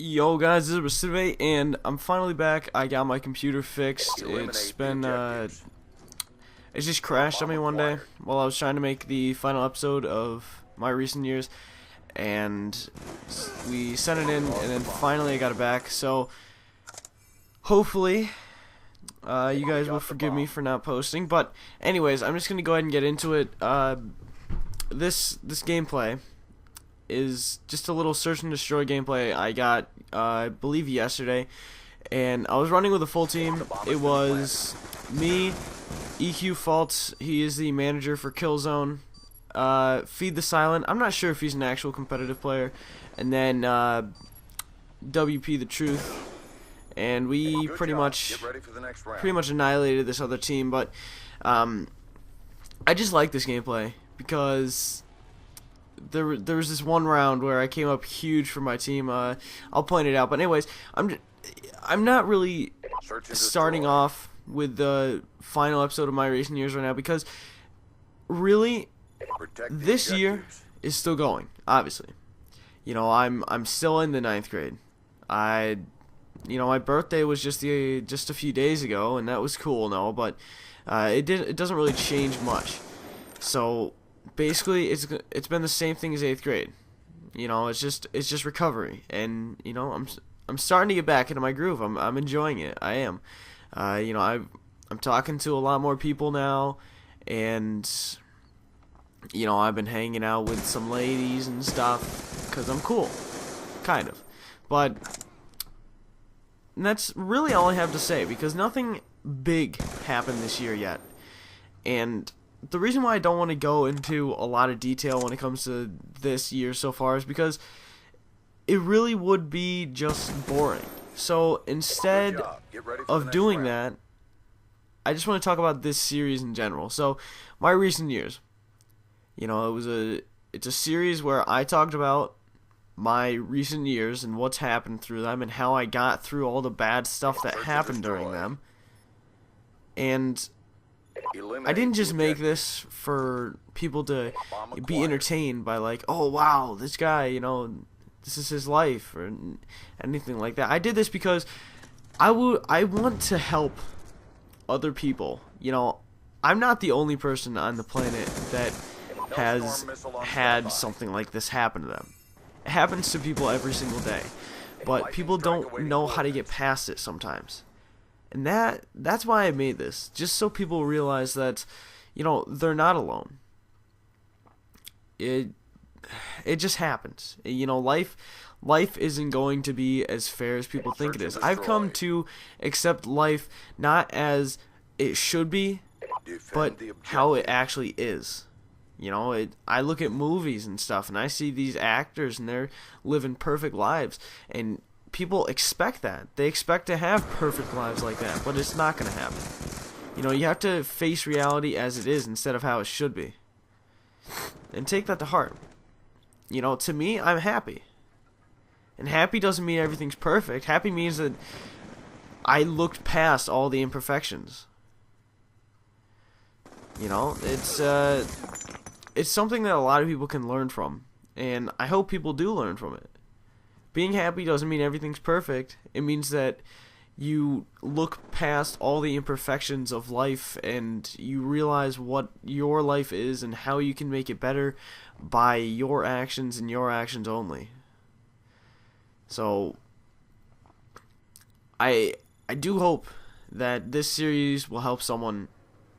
Yo guys, this is setback, and I'm finally back. I got my computer fixed. It just crashed on me one day while I was trying to make the final episode of my recent years, and we sent it in, and then finally I got it back. So hopefully you guys will forgive me for not posting. But anyways, I'm just gonna go ahead and get into it. This gameplay is just a little search and destroy gameplay I got I believe yesterday, and I was running with a full team. It was me, EQ Faults, he is the manager for Killzone, Feed the Silent, I'm not sure if he's an actual competitive player, and then WP the Truth, and we pretty much annihilated this other team. But I just like this gameplay because there was this one round where I came up huge for my team. I'll point it out. But anyways, I'm not really starting off with the final episode of my recent years right now, because really this year is still going. Obviously, you know, I'm still in the 9th grade. My birthday was just a few days ago, and that was cool, no, but it doesn't really change much. So basically, it's been the same thing as 8th grade. You know, it's just recovery, and you know, I'm starting to get back into my groove. I'm enjoying it. I am. You know, I'm talking to a lot more people now, and you know, I've been hanging out with some ladies and stuff because I'm cool, kind of. But that's really all I have to say, because nothing big happened this year yet, and the reason why I don't want to go into a lot of detail when it comes to this year so far is because it really would be just boring. So instead of doing that, I just want to talk about this series in general. So my recent years, you know, it's a series where I talked about my recent years and what's happened through them and how I got through all the bad stuff that happened during them. And I didn't just make this for people to be entertained by, like, oh wow, this guy, you know, this is his life, or anything like that. I did this because I want to help other people. You know, I'm not the only person on the planet that has had something like this happen to them. It happens to people every single day, but people don't know how to get past it sometimes. And that's why I made this, just so people realize that, you know, they're not alone. It just happens. You know, life isn't going to be as fair as people think it is. I've come to accept life not as it should be, but how it actually is. You know, I look at movies and stuff, and I see these actors, and they're living perfect lives, and people expect that. They expect to have perfect lives like that, but it's not going to happen. You know, you have to face reality as it is instead of how it should be. And take that to heart. You know, to me, I'm happy. And happy doesn't mean everything's perfect. Happy means that I looked past all the imperfections. You know, it's something that a lot of people can learn from, and I hope people do learn from it. Being happy doesn't mean everything's perfect. It means that you look past all the imperfections of life, and you realize what your life is and how you can make it better by your actions and your actions only. So I do hope that this series will help someone,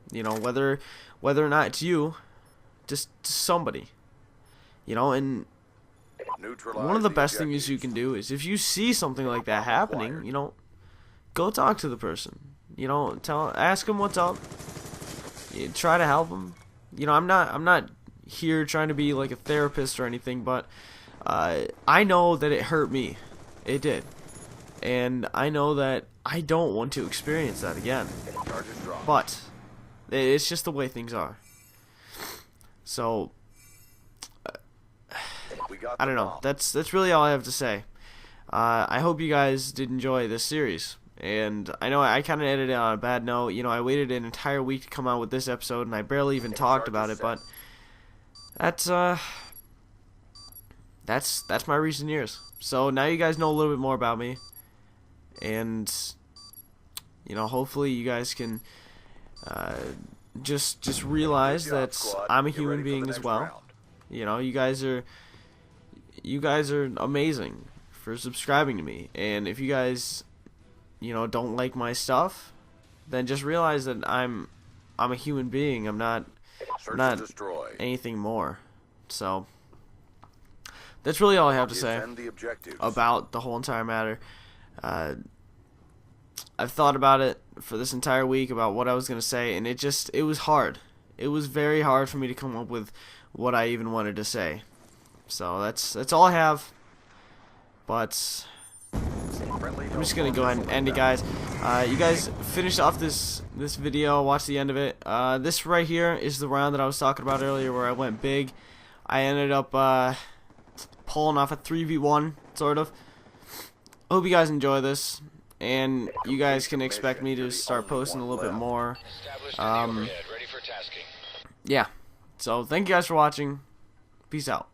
you know, whether or not it's you, just somebody, you know. And one of the best things you can do is, if you see something like that happening, you know, go talk to the person. You know, ask them what's up. You try to help them. You know, I'm not here trying to be like a therapist or anything, but I know that it hurt me. It did, and I know that I don't want to experience that again. But it's just the way things are. So I don't know. That's really all I have to say. I hope you guys did enjoy this series. And I know I kind of ended it on a bad note. You know, I waited an entire week to come out with this episode, and I barely even talked about it. But that's that's my recent years. So now you guys know a little bit more about me, and you know, hopefully you guys can just realize that I'm a human being as well. You know, you guys are amazing for subscribing to me, and if you guys, you know, don't like my stuff, then just realize that I'm a human being. I'm not anything more. So that's really all I have to say about the whole entire matter. I've thought about it for this entire week about what I was going to say, and it was hard. It was very hard for me to come up with what I even wanted to say. So that's all I have. But I'm just going to go ahead and end it, guys. You guys finish off this video, watch the end of it. This right here is the round that I was talking about earlier where I went big. I ended up pulling off a 3v1, sort of. Hope you guys enjoy this, and you guys can expect me to start posting a little bit more. Yeah, so thank you guys for watching. Peace out.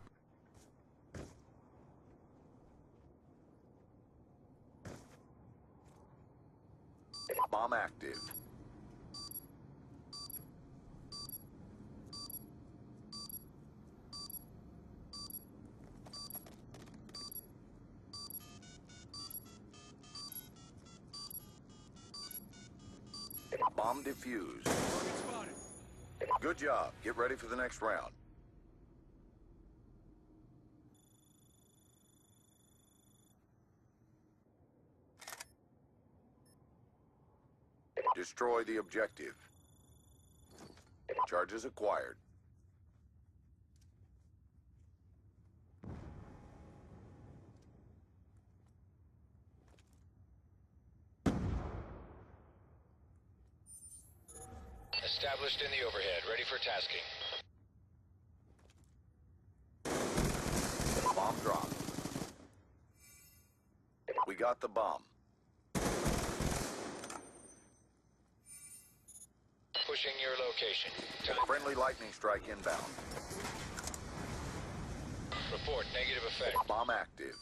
Bomb active. Bomb defused. Good job. Get ready for the next round. Destroy the objective. Charges acquired. Established in the overhead, ready for tasking. Bomb drop. We got the bomb. Pushing your location. Friendly lightning strike inbound. Report negative effect. Bomb active.